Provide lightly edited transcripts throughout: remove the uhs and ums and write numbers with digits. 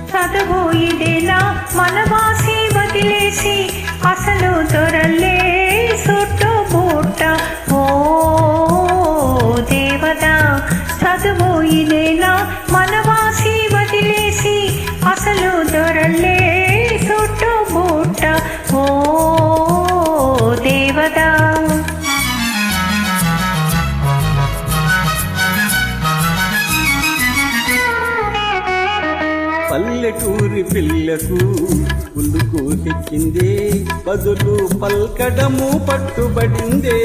చదువుయిదేనా మనవాసి వదిలేసి అసలు దొరలే సుట్టు బూట ఓ దేవతా చదువుయిదేనా మనవాసి వదిలేసి అసలు దొరలే సుట్టు బూట ఓ దేవతా పల్లెటూరి పిల్లకు ఉల్లుకు ఎక్కిందే బదులు పల్కడము పట్టుబడిందే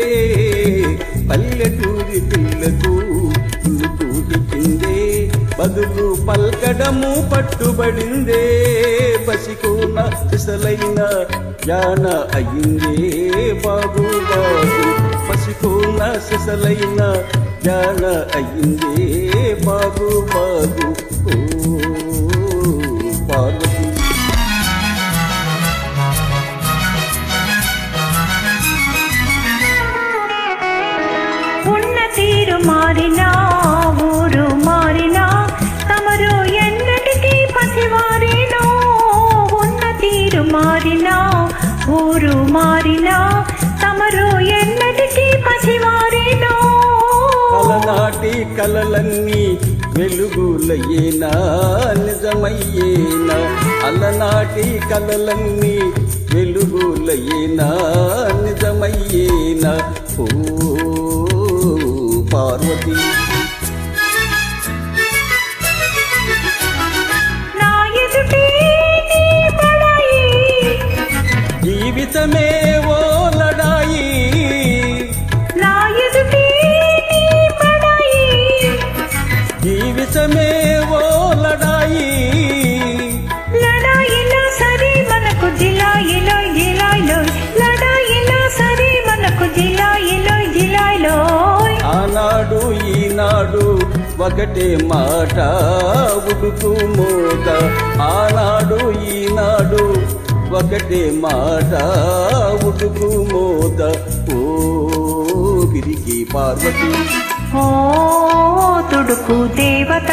పల్లెటూరి పిల్లకు ఉల్లుకు ఎక్కిందే బదులు పల్కడము పట్టుబడిందే పసికోన పిసలైన జాన అయ్యిందే బాబు బాబు పసికోన సిసలైన జాన అయ్యిందే బాబు బాబు ఉన్న తీరు మారినా ఊరు మారినా తమరు ఎన్నటికీ పసివారేనో ఉన్న తీరు మారినా ఊరు మారినా తమరు ఎన్నటికీ పసివారేనో అలనాటి కలలన్నీ వెలుగులయ్యేనా నిజమయ్యేనా అలనాటి కలలన్నీ వెలుగులయ్యేనా నిజమయ్యేనా ఓ పార్వతి నా ఎదుటే నీ పడాయి జీవితమే ఓ లడాయి నా ఎదుటే నీ పడాయి జీవితమే ఓ లడాయి లడాయిలో సరి మనకు జిలాయిలో జిలాయిలో లడాయిలో సరి మనకు జిలాయిలో జిలాయిలో ఆనాడు ఈనాడు ఒకటే మాట ఉడుకు మోత ఆనాడు ఈనాడు ఒకటే మాట ఉడుకు మోత ఓ గిరికి పార్వతి ఓ తుడుకు దేవత